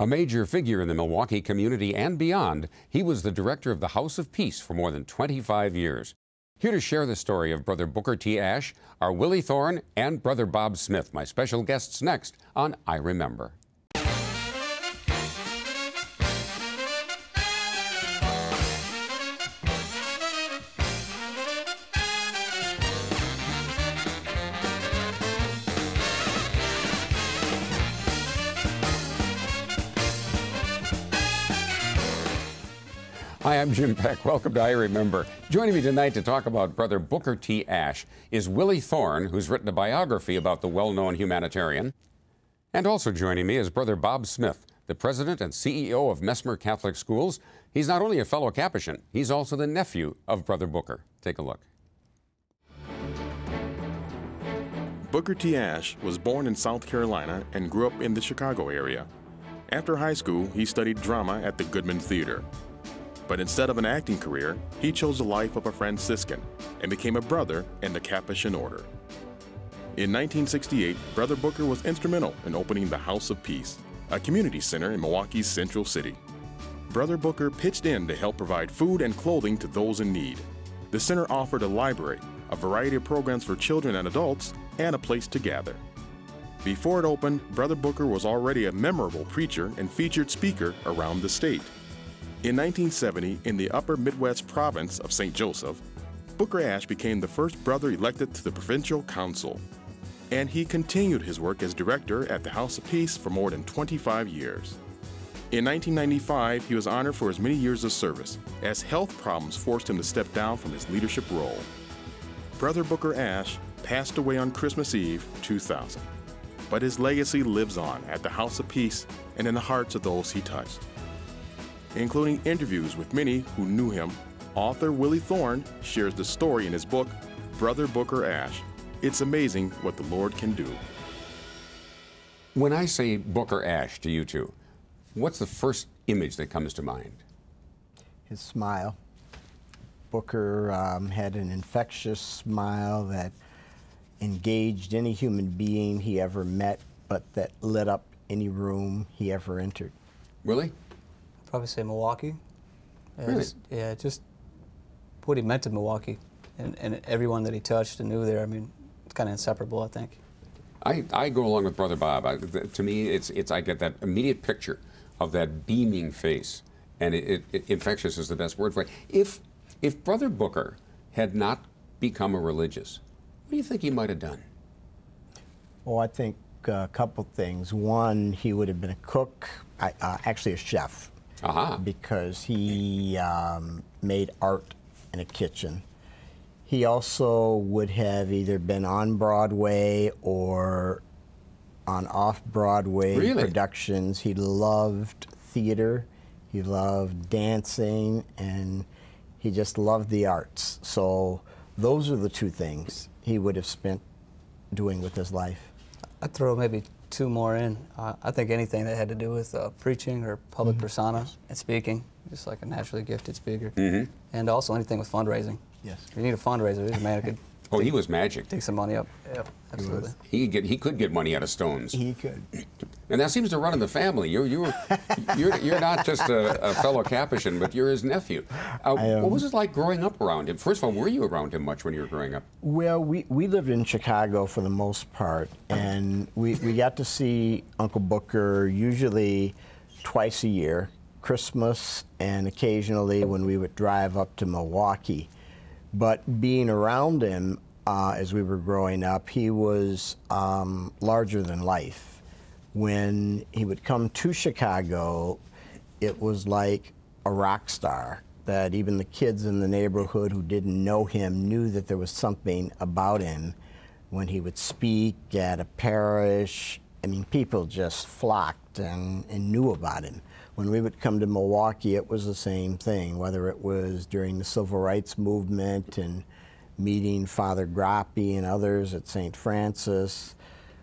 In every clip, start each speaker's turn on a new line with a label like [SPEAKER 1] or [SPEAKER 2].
[SPEAKER 1] A major figure in the Milwaukee community and beyond, he was the director of the House of Peace for more than 25 years. Here to share the story of Brother Booker T. Ashe are Willy Thorn and Brother Bob Smith, my special guests next on I Remember. Hi, I'm Jim Peck. Welcome to I Remember. Joining me tonight to talk about Brother Booker T. Ashe is Willy Thorn, who's written a biography about the well-known humanitarian. And also joining me is Brother Bob Smith, the president and CEO of Mesmer Catholic Schools. He's not only a fellow Capuchin, he's also the nephew of Brother Booker. Take a look.
[SPEAKER 2] Booker T. Ashe was born in South Carolina and grew up in the Chicago area. After high school, he studied drama at the Goodman Theater. But instead of an acting career, he chose the life of a Franciscan and became a brother in the Capuchin order. In 1968, Brother Booker was instrumental in opening the House of Peace, a community center in Milwaukee's Central City. Brother Booker pitched in to help provide food and clothing to those in need. The center offered a library, a variety of programs for children and adults, and a place to gather. Before it opened, Brother Booker was already a memorable preacher and featured speaker around the state. In 1970, in the upper Midwest province of St. Joseph, Booker Ashe became the first brother elected to the provincial council. And he continued his work as director at the House of Peace for more than 25 years. In 1995, he was honored for his many years of service, as health problems forced him to step down from his leadership role. Brother Booker Ashe passed away on Christmas Eve, 2000. But his legacy lives on at the House of Peace and in the hearts of those he touched. Including interviews with many who knew him, author Willy Thorn shares the story in his book, Brother Booker Ashe. It's amazing what the Lord can do.
[SPEAKER 1] When I say Booker Ashe to you two, what's the first image that comes to mind?
[SPEAKER 3] His smile. Booker had an infectious smile that engaged any human being he ever met, but that lit up any room he ever entered.
[SPEAKER 1] Willy?
[SPEAKER 4] Probably say Milwaukee.
[SPEAKER 1] Really?
[SPEAKER 4] Just what he meant to Milwaukee and everyone that he touched and knew there. I mean, it's kind of inseparable, I think.
[SPEAKER 1] I go along with Brother Bob. To me, I get that immediate picture of that beaming face, and infectious is the best word for it. If Brother Booker had not become a religious, what do you think he might have done?
[SPEAKER 3] Well, I think a couple things. One, he would have been a cook, actually a chef. Because he made art in a kitchen. He also would have either been on Broadway or on off-Broadway productions. He loved theater, he loved dancing, and he just loved the arts. So those are the two things he would have spent doing with his life.
[SPEAKER 4] I'd throw maybe two more in. I think anything that had to do with preaching or public persona and speaking, just like a naturally gifted speaker. And also anything with fundraising.
[SPEAKER 3] Yes.
[SPEAKER 4] If you need a fundraiser, he's a man who could
[SPEAKER 1] Oh, he was magic.
[SPEAKER 4] take some money up. Yeah, absolutely.
[SPEAKER 1] He could get money out of stones.
[SPEAKER 3] He could.
[SPEAKER 1] And that seems to run in the family. You're not just a fellow Capuchin, but you're his nephew. What was it like growing up around him? First of all, were you around him much when you were growing up?
[SPEAKER 3] Well, we lived in Chicago for the most part, and we got to see Uncle Booker usually twice a year, Christmas and occasionally when we would drive up to Milwaukee. But being around him as we were growing up, he was larger than life. When he would come to Chicago, it was like a rock star, that even the kids in the neighborhood who didn't know him knew that there was something about him. When he would speak at a parish, I mean, people just flocked and knew about him. When we would come to Milwaukee, it was the same thing, whether it was during the Civil Rights Movement and meeting Father Grappi and others at St. Francis.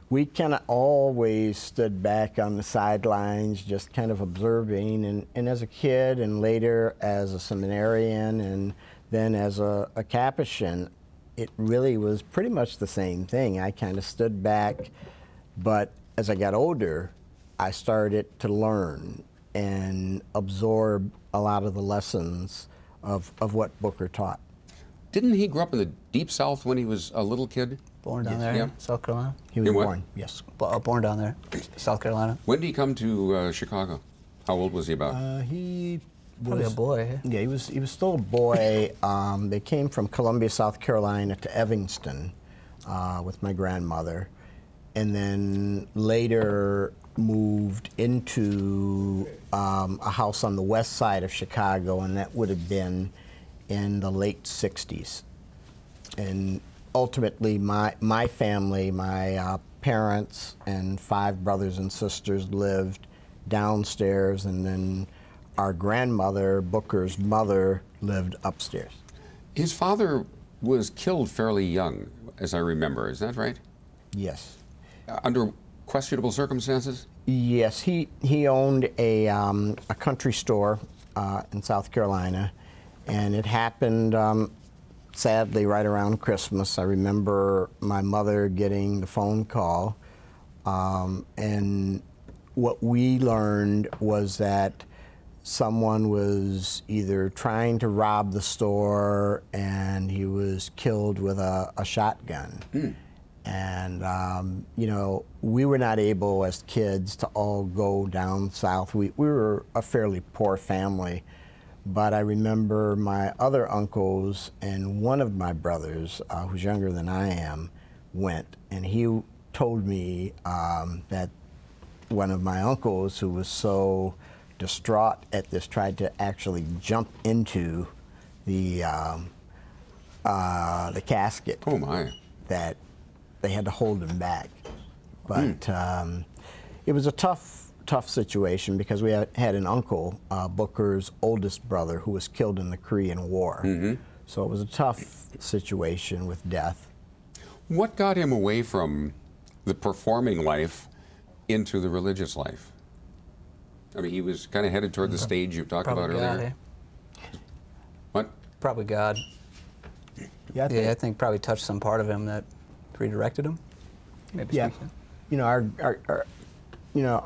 [SPEAKER 3] We kind of always stood back on the sidelines, just kind of observing. And as a kid and later as a seminarian and then as a Capuchin, it really was pretty much the same thing. I kind of stood back, but as I got older, I started to learn and absorb a lot of the lessons of what Booker taught.
[SPEAKER 1] Didn't he grow up in the Deep South when he was a little kid?
[SPEAKER 4] Born down there,
[SPEAKER 1] Yeah.
[SPEAKER 4] South Carolina.
[SPEAKER 3] He was
[SPEAKER 1] In what?
[SPEAKER 3] born, yes.
[SPEAKER 4] Born down there, South Carolina.
[SPEAKER 1] When did he come to Chicago? How old was he about?
[SPEAKER 3] He
[SPEAKER 4] Probably
[SPEAKER 3] was
[SPEAKER 4] a boy.
[SPEAKER 3] Yeah, he was still a boy. They came from Columbia, South Carolina to Evanston with my grandmother, and then later moved into a house on the west side of Chicago, and that would have been in the late 60s. And ultimately, my family, my parents and 5 brothers and sisters lived downstairs, and then our grandmother, Booker's mother, lived upstairs.
[SPEAKER 1] His father was killed fairly young, as I remember. Is that right?
[SPEAKER 3] Yes.
[SPEAKER 1] Under questionable circumstances?
[SPEAKER 3] Yes, he owned a country store in South Carolina, and it happened sadly right around Christmas. I remember my mother getting the phone call, and what we learned was that someone was either trying to rob the store, and he was killed with a shotgun. And, you know, we were not able as kids to all go down south. We were a fairly poor family, but I remember my other uncles and one of my brothers, who's younger than I am, went, and he told me that one of my uncles, who was so distraught at this, tried to actually jump into the casket.
[SPEAKER 1] Oh, my.
[SPEAKER 3] That they had to hold him back. But it was a tough situation because we had an uncle, Booker's oldest brother, who was killed in the Korean War. So it was a tough situation with death.
[SPEAKER 1] What got him away from the performing life into the religious life? I mean, he was kind of headed toward the stage you talked about
[SPEAKER 4] Probably
[SPEAKER 1] earlier.
[SPEAKER 4] God, eh?
[SPEAKER 1] What?
[SPEAKER 4] Probably God.
[SPEAKER 3] Yeah,
[SPEAKER 4] I think probably touched some part of him that redirected him. Maybe
[SPEAKER 3] Yeah.
[SPEAKER 4] speaking.
[SPEAKER 3] You know,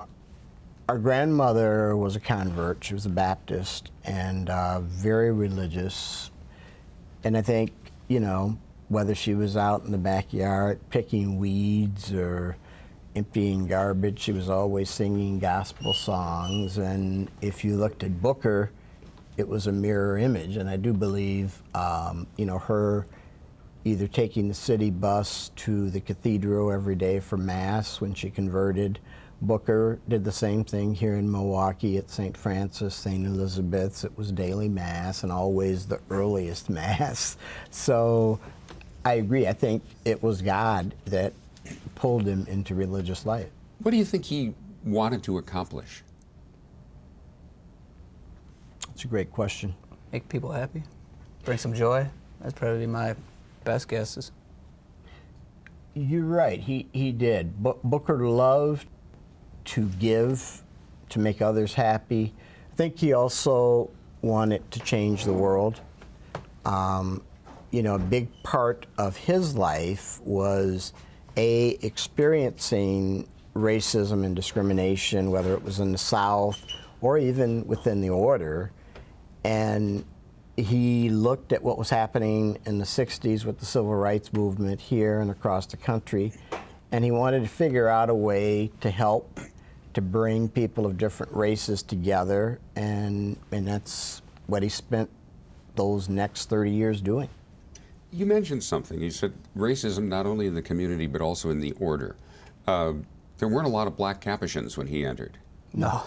[SPEAKER 3] our grandmother was a convert. She was a Baptist and very religious. And I think, you know, whether she was out in the backyard picking weeds or emptying garbage, she was always singing gospel songs. And if you looked at Booker, it was a mirror image. And I do believe, you know, her either taking the city bus to the cathedral every day for Mass when she converted. Booker did the same thing here in Milwaukee at St. Francis, St. Elizabeth's. It was daily Mass and always the earliest Mass. So I agree. I think it was God that pulled him into religious life.
[SPEAKER 1] What do you think he wanted to accomplish?
[SPEAKER 3] That's a great question.
[SPEAKER 4] Make people happy, bring some joy. That's probably my best guesses.
[SPEAKER 3] You're right. He did. Booker loved to give, to make others happy. I think he also wanted to change the world. You know, a big part of his life was experiencing racism and discrimination, whether it was in the South or even within the order. And he looked at what was happening in the 60s with the civil rights movement here and across the country, and he wanted to figure out a way to help to bring people of different races together, and that's what he spent those next 30 years doing.
[SPEAKER 1] You mentioned something. You said racism not only in the community but also in the order. There weren't a lot of black Capuchins when he entered.
[SPEAKER 4] No.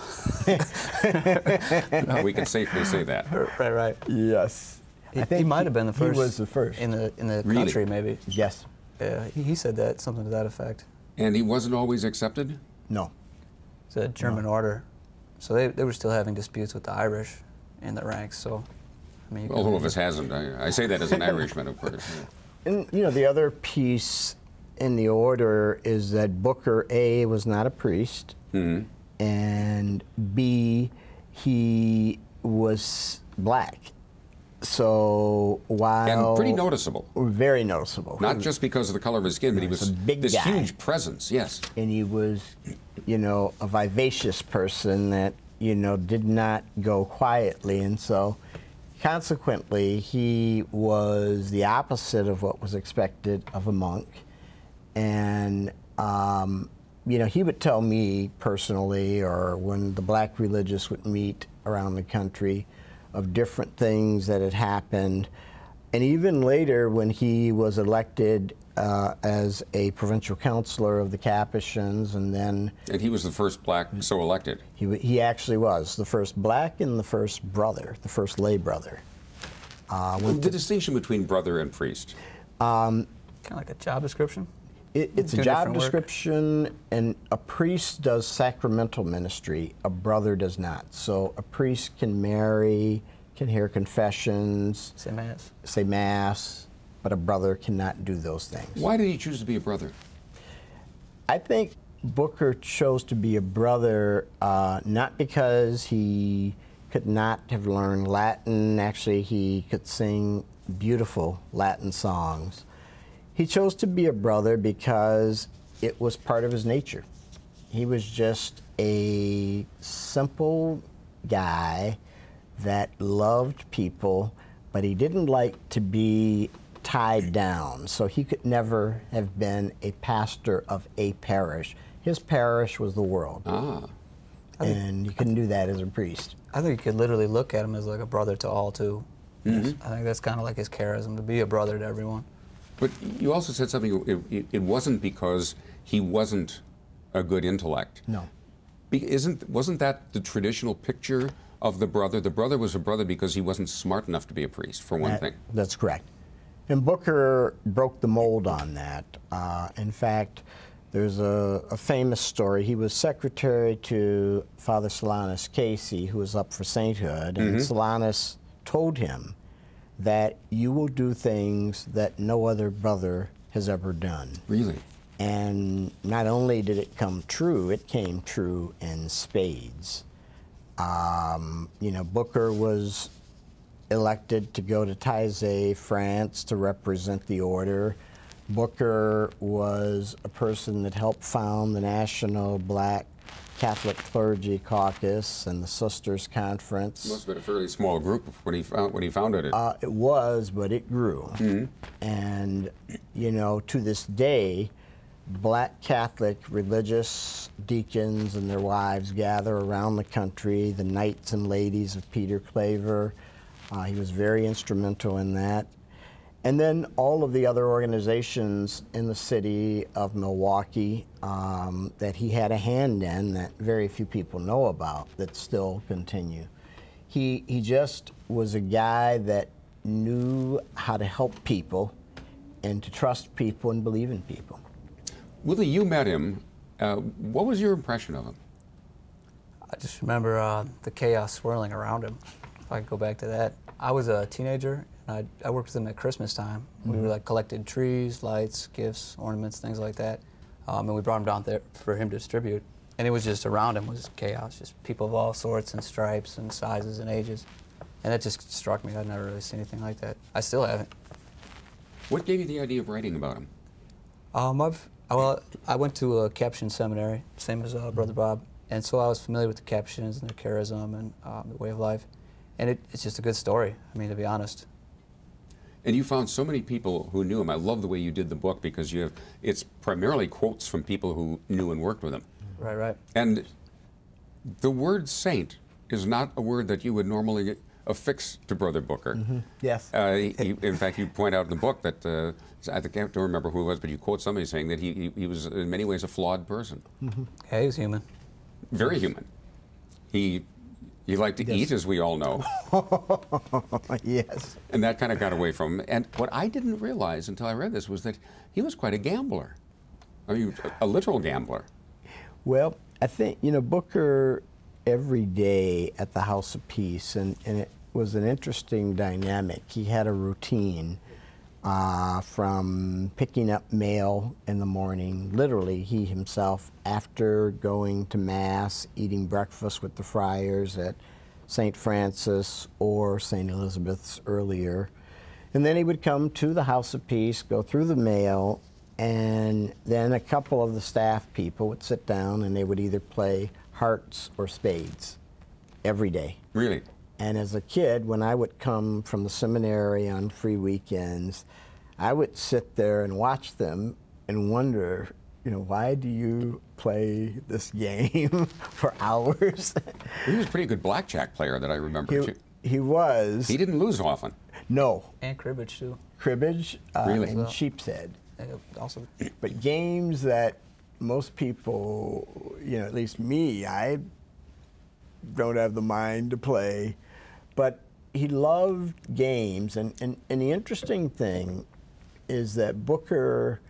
[SPEAKER 1] We can safely say that.
[SPEAKER 4] Right.
[SPEAKER 3] Yes.
[SPEAKER 4] He might have been the first.
[SPEAKER 3] He was the first.
[SPEAKER 4] In the
[SPEAKER 1] Really?
[SPEAKER 4] country, maybe.
[SPEAKER 3] Yes.
[SPEAKER 4] Yeah, he said that, something to that effect.
[SPEAKER 1] And he wasn't always accepted?
[SPEAKER 3] No.
[SPEAKER 4] It's a German order. So they were still having disputes with the Irish in the ranks, so, I mean...
[SPEAKER 1] Well, who of us hasn't? I say that as an Irishman, of course.
[SPEAKER 3] And, you know, the other piece in the order is that Booker, A, was not a priest, and B, he was black. So while...
[SPEAKER 1] And pretty noticeable.
[SPEAKER 3] Very noticeable.
[SPEAKER 1] Not just because of the color of his skin, but he was
[SPEAKER 3] a big
[SPEAKER 1] this
[SPEAKER 3] guy.
[SPEAKER 1] huge presence, yes.
[SPEAKER 3] And he was, you know, a vivacious person that, you know, did not go quietly. And so, consequently, he was the opposite of what was expected of a monk. And, you know, he would tell me personally, or when the black religious would meet around the country, of different things that had happened. And even later, when he was elected as a provincial councilor of the Capuchins, and then...
[SPEAKER 1] And he was the first black so elected.
[SPEAKER 3] He actually was the first black and the first brother, the first lay brother.
[SPEAKER 1] The distinction between brother and priest.
[SPEAKER 4] Kind of like a job description?
[SPEAKER 3] It's a job description, and a priest does sacramental ministry. A brother does not. So a priest can marry, can hear confessions, say mass, but a brother cannot do those things.
[SPEAKER 1] Why did he choose to be a brother?
[SPEAKER 3] I think Booker chose to be a brother not because he could not have learned Latin. Actually, he could sing beautiful Latin songs. He chose to be a brother because it was part of his nature. He was just a simple guy that loved people, but he didn't like to be tied down. So he could never have been a pastor of a parish. His parish was the world. And you couldn't do that as a priest.
[SPEAKER 4] I think you could literally look at him as like a brother to all, too.
[SPEAKER 1] Mm-hmm.
[SPEAKER 4] I think that's kind of like his charism, to be a brother to everyone.
[SPEAKER 1] But you also said something, it wasn't because he wasn't a good intellect.
[SPEAKER 3] No.
[SPEAKER 1] Wasn't that the traditional picture of the brother? The brother was a brother because he wasn't smart enough to be a priest, for one thing.
[SPEAKER 3] That's correct. And Booker broke the mold on that. In fact, there's a famous story. He was secretary to Father Solanus Casey, who was up for sainthood, and Solanus told him that you will do things that no other brother has ever done.
[SPEAKER 1] Really?
[SPEAKER 3] And not only did it come true, it came true in spades. You know, Booker was elected to go to Taizé, France, to represent the order. Booker was a person that helped found the National Black Catholic Clergy Caucus and the Sisters Conference.
[SPEAKER 1] It must have been a fairly small group when he founded it.
[SPEAKER 3] It was, but it grew. And, you know, to this day, black Catholic religious deacons and their wives gather around the country, the Knights and Ladies of Peter Claver. He was very instrumental in that. And then all of the other organizations in the city of Milwaukee that he had a hand in that very few people know about that still continue. He just was a guy that knew how to help people and to trust people and believe in people.
[SPEAKER 1] Willie, you met him. What was your impression of him?
[SPEAKER 4] I just remember the chaos swirling around him, if I could go back to that. I was a teenager. I worked with him at Christmas time. We were like collected trees, lights, gifts, ornaments, things like that. And we brought them down there for him to distribute. And it was just around him was chaos, just people of all sorts and stripes and sizes and ages. And that just struck me. I'd never really seen anything like that. I still haven't.
[SPEAKER 1] What gave you the idea of writing about him?
[SPEAKER 4] Well, I went to a Capuchin seminary, same as Brother Bob. And so I was familiar with the Capuchins and their charism and the way of life. And it's just a good story, I mean, to be honest.
[SPEAKER 1] And you found so many people who knew him. I love the way you did the book because it's primarily quotes from people who knew and worked with him.
[SPEAKER 4] Right.
[SPEAKER 1] And the word saint is not a word that you would normally affix to Brother Booker.
[SPEAKER 3] Yes.
[SPEAKER 1] In fact, you point out in the book that, I don't remember who it was, but you quote somebody saying that he was in many ways a flawed person.
[SPEAKER 4] Yeah, he was human.
[SPEAKER 1] Very human. He liked to eat, as we all know.
[SPEAKER 3] Yes.
[SPEAKER 1] And that kind of got away from him. And what I didn't realize until I read this was that he was quite a gambler. I mean, a literal gambler.
[SPEAKER 3] Well, I think, you know, Booker every day at the House of Peace, and it was an interesting dynamic. He had a routine from picking up mail in the morning, literally he himself, after going to Mass, eating breakfast with the friars at St. Francis or St. Elizabeth's earlier. And then he would come to the House of Peace, go through the mail, and then a couple of the staff people would sit down and they would either play hearts or spades every day.
[SPEAKER 1] Really?
[SPEAKER 3] And as a kid, when I would come from the seminary on free weekends, I would sit there and watch them and wonder, you know, why do you play this game for hours?
[SPEAKER 1] He was a pretty good blackjack player that I remember.
[SPEAKER 3] He was.
[SPEAKER 1] He didn't lose often.
[SPEAKER 3] No.
[SPEAKER 4] And cribbage, too.
[SPEAKER 3] Cribbage
[SPEAKER 1] Really?
[SPEAKER 3] and sheep's head.
[SPEAKER 4] Also.
[SPEAKER 3] But games that most people, you know, at least me, I don't have the mind to play. But he loved games, and the interesting thing is that Booker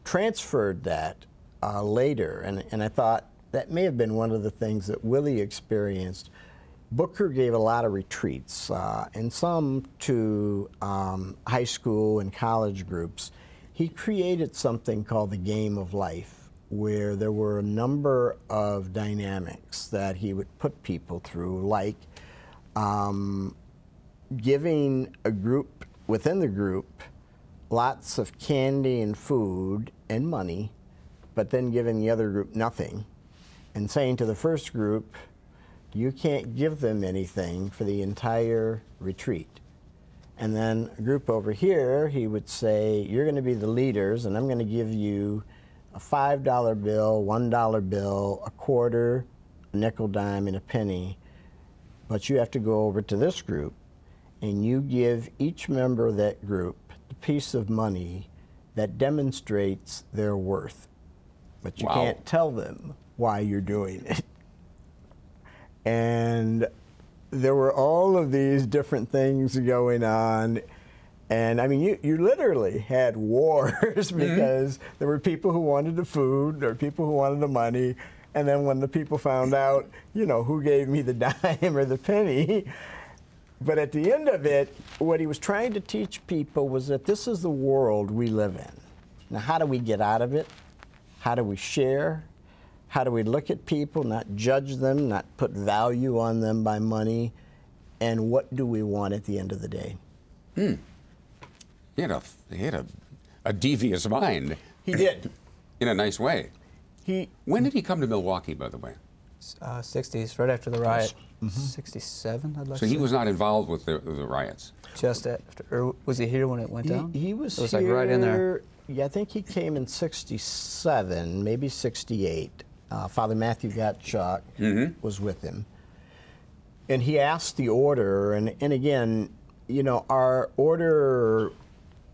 [SPEAKER 3] transferred that later, and I thought that may have been one of the things that Willie experienced. Booker gave a lot of retreats, and some to high school and college groups. He created something called the Game of Life, where there were a number of dynamics that he would put people through, like giving a group within the group lots of candy and food and money, but then giving the other group nothing, and saying to the first group, you can't give them anything for the entire retreat. And then a group over here, he would say, you're going to be the leaders, and I'm going to give you a $5 bill, $1 bill, a quarter, a nickel, dime, and a penny. But you have to go over to this group, and you give each member of that group a piece of money that demonstrates their worth. But you can't tell them why you're doing it. And there were all of these different things going on. And I mean, you literally had wars because there were people who wanted the food, there were people who wanted the money. And then when the people found out, you know, who gave me the dime or the penny. But at the end of it, what he was trying to teach people was that this is the world we live in. Now, how do we get out of it? How do we share? How do we look at people, not judge them, not put value on them by money? And what do we want at the end of the day?
[SPEAKER 1] He had a devious mind.
[SPEAKER 3] He did.
[SPEAKER 1] In a nice way. When did he come to Milwaukee, by the way?
[SPEAKER 4] 60s, right after the riot. 67, I'd like to say.
[SPEAKER 1] So he was not involved with the riots?
[SPEAKER 4] Just after, or was he here when it went down?
[SPEAKER 3] He was
[SPEAKER 4] here. It was
[SPEAKER 3] here,
[SPEAKER 4] like right in there.
[SPEAKER 3] Yeah, I think he came in 67, maybe 68. Father Matthew Gottschalk was with him. And he asked the order, and again, you know, our order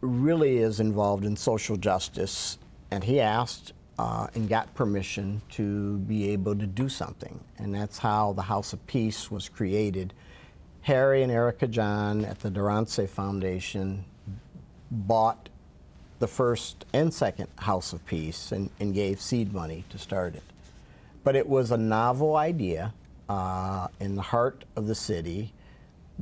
[SPEAKER 3] really is involved in social justice, and he asked and got permission to be able to do something. And that's how the House of Peace was created. Harry and Erica John at the Durance Foundation bought the first and second House of Peace and gave seed money to start it. But it was a novel idea in the heart of the city,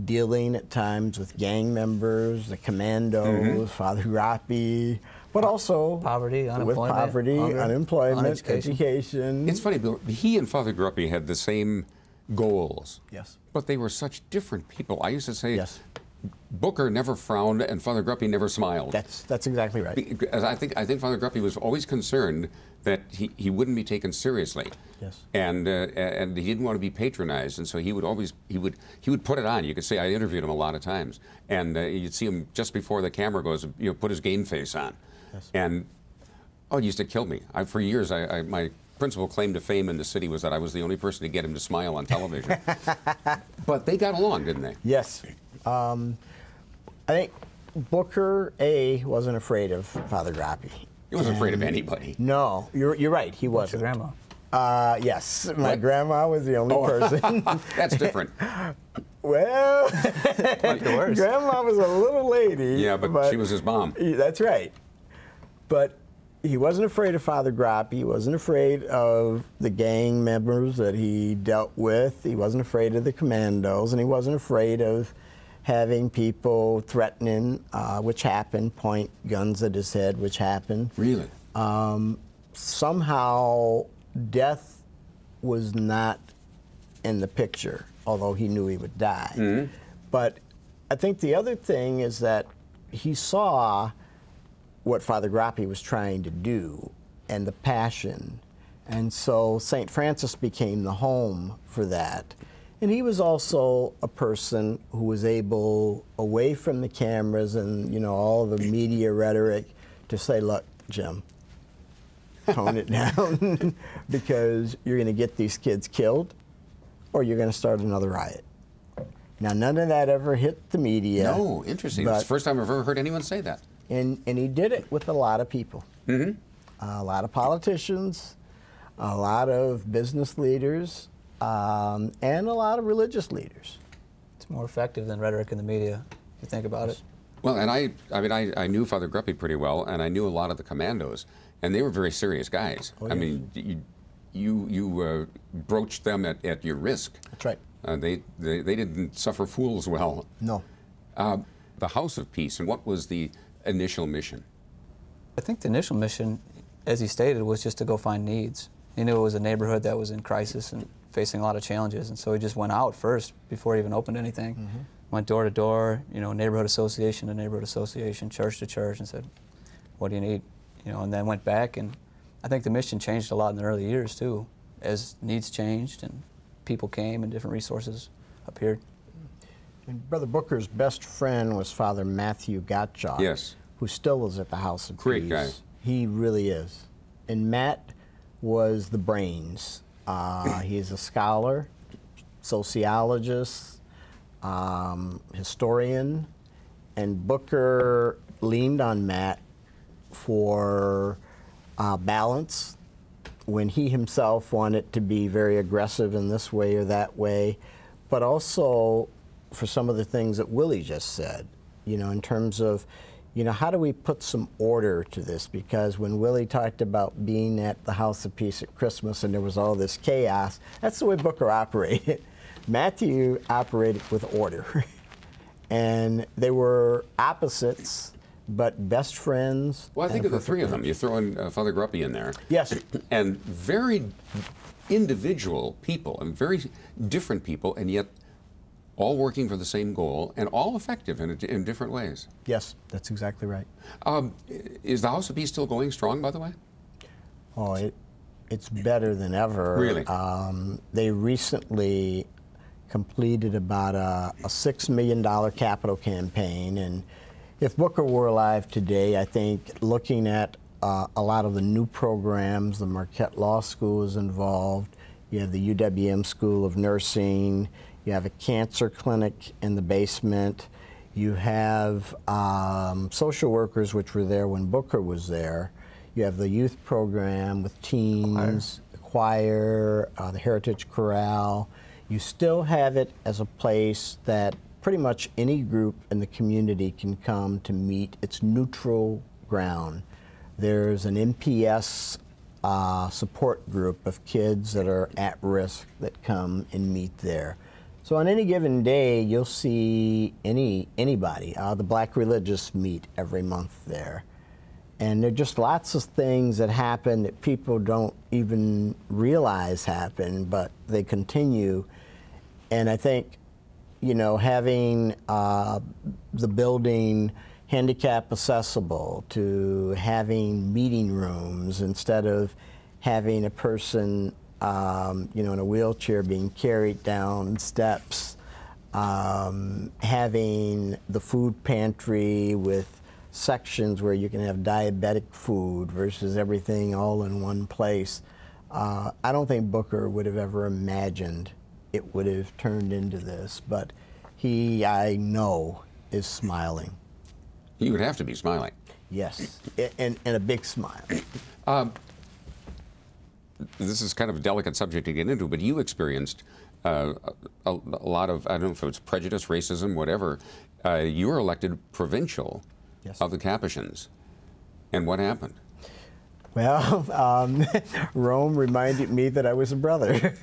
[SPEAKER 3] dealing at times with gang members, the commandos, Father Grappi, but also
[SPEAKER 4] poverty,
[SPEAKER 3] unemployment, education.
[SPEAKER 1] It's funny, Bill, he and Father Grappi had the same goals.
[SPEAKER 3] Yes.
[SPEAKER 1] But they were such different people. I used to say,
[SPEAKER 3] yes,
[SPEAKER 1] Booker never frowned and Father Grappi never smiled.
[SPEAKER 3] That's exactly right.
[SPEAKER 1] Because I think Father Grappi was always concerned that he wouldn't be taken seriously.
[SPEAKER 3] Yes.
[SPEAKER 1] And he didn't want to be patronized, and so he would put it on. You could say I interviewed him a lot of times, and you'd see him just before the camera goes, you know, put his game face on.
[SPEAKER 3] Yes.
[SPEAKER 1] And it used to kill me. For years, my principal claim to fame in the city was that I was the only person to get him to smile on television. But they got along, didn't they?
[SPEAKER 3] Yes. I think Booker wasn't afraid of Father Grappi.
[SPEAKER 1] He wasn't afraid of anybody.
[SPEAKER 3] No, you're right. He wasn't.
[SPEAKER 4] What's your grandma?
[SPEAKER 3] Yes, my grandma was the only person.
[SPEAKER 1] That's different.
[SPEAKER 3] Well, Grandma was a little lady.
[SPEAKER 1] Yeah, but she was his mom.
[SPEAKER 3] That's right. But he wasn't afraid of Father Grappi. He wasn't afraid of the gang members that he dealt with. He wasn't afraid of the commandos, and he wasn't afraid of having people threatening, which happened, point guns at his head, which happened.
[SPEAKER 1] Really?
[SPEAKER 3] Somehow, death was not in the picture although he knew he would die. But I think the other thing is that he saw what Father Grappi was trying to do and the passion. And so St. Francis became the home for that. And he was also a person who was able, away from the cameras and, you know, all the media rhetoric, to say, look, Jim, tone it down, because you're going to get these kids killed or you're going to start another riot. Now, none of that ever hit the media.
[SPEAKER 1] No, interesting. It's the first time I've ever heard anyone say that.
[SPEAKER 3] And he did it with a lot of people. A lot of politicians, a lot of business leaders, and a lot of religious leaders.
[SPEAKER 4] It's more effective than rhetoric in the media, if you think about it.
[SPEAKER 1] Well, and I knew Father Grappi pretty well, and I knew a lot of the commandos, and they were very serious guys.
[SPEAKER 3] Oh, yes.
[SPEAKER 1] I mean, you broached them at your risk.
[SPEAKER 3] That's right.
[SPEAKER 1] They didn't suffer fools well.
[SPEAKER 3] No.
[SPEAKER 1] The House of Peace, and what was the initial mission?
[SPEAKER 4] I think the initial mission, as he stated, was just to go find needs. He knew it was a neighborhood that was in crisis and facing a lot of challenges, and so he just went out first before he even opened anything. Went door to door, you know, neighborhood association to neighborhood association, church to church, and said, what do you need? You know, and then went back, and I think the mission changed a lot in the early years too, as needs changed and people came and different resources appeared.
[SPEAKER 3] And Brother Booker's best friend was Father Matthew Gottschalk,
[SPEAKER 1] Yes.
[SPEAKER 3] who still is at the House of
[SPEAKER 1] Great
[SPEAKER 3] Peace.
[SPEAKER 1] guy.
[SPEAKER 3] He really is. And Matt was the brains. He's a scholar, sociologist, historian, and Booker leaned on Matt for balance when he himself wanted to be very aggressive in this way or that way, but also for some of the things that Willy just said, you know, in terms of, you know, how do we put some order to this? Because when Willy talked about being at the House of Peace at Christmas and there was all this chaos, that's the way Booker operated. Matthew operated with order. And they were opposites, but best friends.
[SPEAKER 1] Well, I think of the three of them. You throw in Father Grappi in there.
[SPEAKER 3] Yes.
[SPEAKER 1] And very individual people, and very different people, and yet all working for the same goal, and all effective in different ways.
[SPEAKER 3] Yes, that's exactly right.
[SPEAKER 1] Is the House of Peace still going strong, by the way?
[SPEAKER 3] Oh, it's better than ever.
[SPEAKER 1] Really?
[SPEAKER 3] They recently completed about a $6 million capital campaign, and if Booker were alive today, I think looking at a lot of the new programs, the Marquette Law School is involved, you have the UWM School of Nursing, you have a cancer clinic in the basement, you have social workers, which were there when Booker was there, you have the youth program with teens, the choir, the Heritage Chorale. You still have it as a place that pretty much any group in the community can come to meet. It's neutral ground. There's an NPS support group of kids that are at risk that come and meet there. So on any given day, you'll see anybody. The Black religious meet every month there. And there are just lots of things that happen that people don't even realize happen, but they continue. And I think, you know, having the building handicap accessible, to having meeting rooms instead of having a person, you know, in a wheelchair being carried down steps, having the food pantry with sections where you can have diabetic food versus everything all in one place. I don't think Booker would have ever imagined it would have turned into this, but he, I know, is smiling.
[SPEAKER 1] He would have to be smiling.
[SPEAKER 3] Yes, and a big smile.
[SPEAKER 1] This is kind of a delicate subject to get into, but you experienced a lot of, I don't know if it was prejudice, racism, whatever. You were elected provincial of the Capuchins. And what happened?
[SPEAKER 3] Well, Rome reminded me that I was a brother.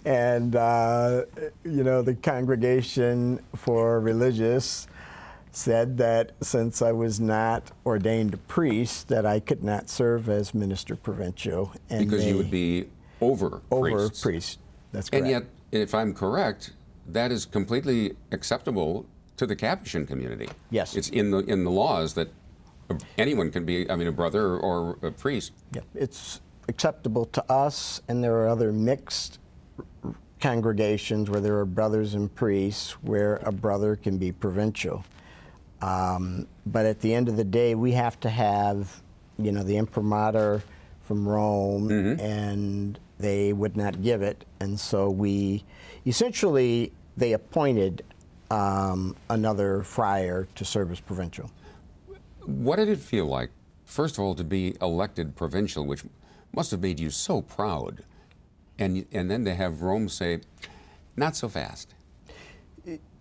[SPEAKER 3] And, you know, the Congregation for Religious said that since I was not ordained a priest, that I could not serve as minister provincial. And
[SPEAKER 1] because you would be over
[SPEAKER 3] priest. That's correct.
[SPEAKER 1] And yet, if I'm correct, that is completely acceptable to the Capuchin community.
[SPEAKER 3] Yes.
[SPEAKER 1] It's in the laws that anyone can be, I mean, a brother or a priest.
[SPEAKER 3] Yeah, it's acceptable to us, and there are other mixed congregations where there are brothers and priests where a brother can be provincial. But at the end of the day, we have to have, you know, the imprimatur from Rome, and they would not give it, and so we essentially they appointed another friar to serve as provincial.
[SPEAKER 1] What did it feel like, first of all, to be elected provincial, which must have made you so proud, and then to have Rome say, not so fast?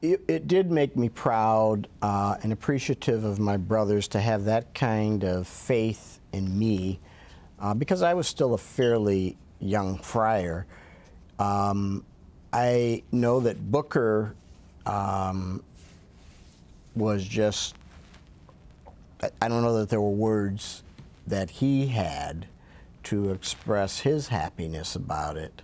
[SPEAKER 3] It did make me proud and appreciative of my brothers to have that kind of faith in me, because I was still a fairly young friar. I know that Booker was just, I don't know that there were words that he had to express his happiness about it.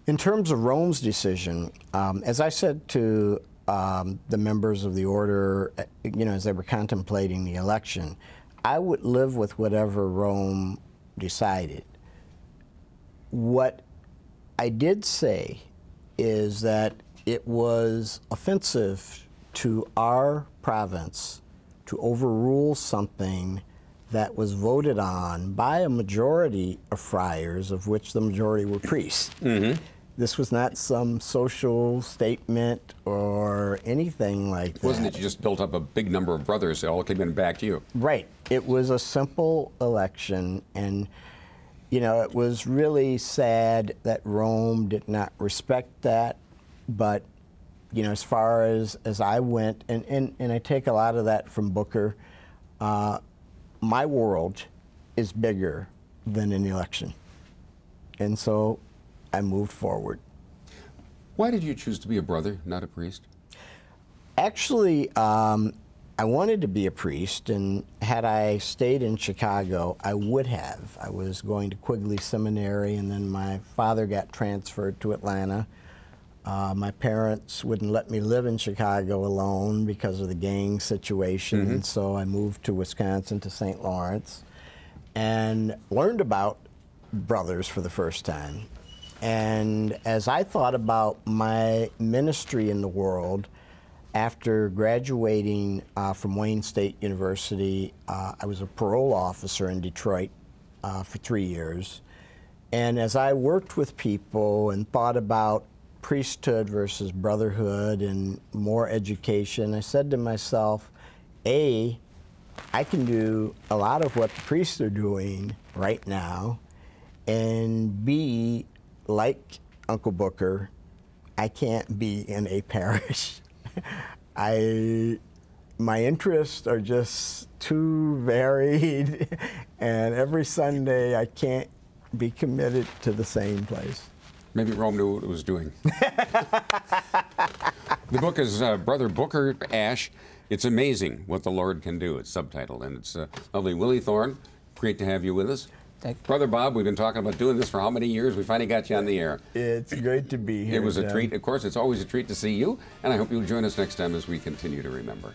[SPEAKER 3] In terms of Rome's decision, as I said to the members of the order, you know, as they were contemplating the election, I would live with whatever Rome decided. What I did say is that it was offensive to our province to overrule something that was voted on by a majority of friars, of which the majority were priests. This was not some social statement or anything like that.
[SPEAKER 1] Wasn't it you just built up a big number of brothers that all came in and backed you?
[SPEAKER 3] Right. It was a simple election, and you know, it was really sad that Rome did not respect that. But you know, as far as I went, and I take a lot of that from Booker, my world is bigger than an election. And so I moved forward.
[SPEAKER 1] Why did you choose to be a brother, not a priest?
[SPEAKER 3] Actually, I wanted to be a priest, and had I stayed in Chicago, I would have. I was going to Quigley Seminary, and then my father got transferred to Atlanta. My parents wouldn't let me live in Chicago alone because of the gang situation, and so I moved to Wisconsin, to St. Lawrence, and learned about brothers for the first time. And as I thought about my ministry in the world, after graduating from Wayne State University, I was a parole officer in Detroit for 3 years. And as I worked with people and thought about priesthood versus brotherhood and more education, I said to myself, A, I can do a lot of what the priests are doing right now, and B, like Uncle Booker, I can't be in a parish. My interests are just too varied, and every Sunday I can't be committed to the same place.
[SPEAKER 1] Maybe Rome knew what it was doing. The book is Brother Booker Ashe. It's amazing what the Lord can do. It's subtitled, and it's lovely. Willy Thorn, great to have you with us.
[SPEAKER 4] Thank you.
[SPEAKER 1] Brother Bob, we've been talking about doing this for how many years? We finally got you on the air.
[SPEAKER 3] It's great to be here.
[SPEAKER 1] It was a
[SPEAKER 3] Jim.
[SPEAKER 1] treat. Of course, it's always a treat to see you, and I hope you'll join us next time as we continue to remember.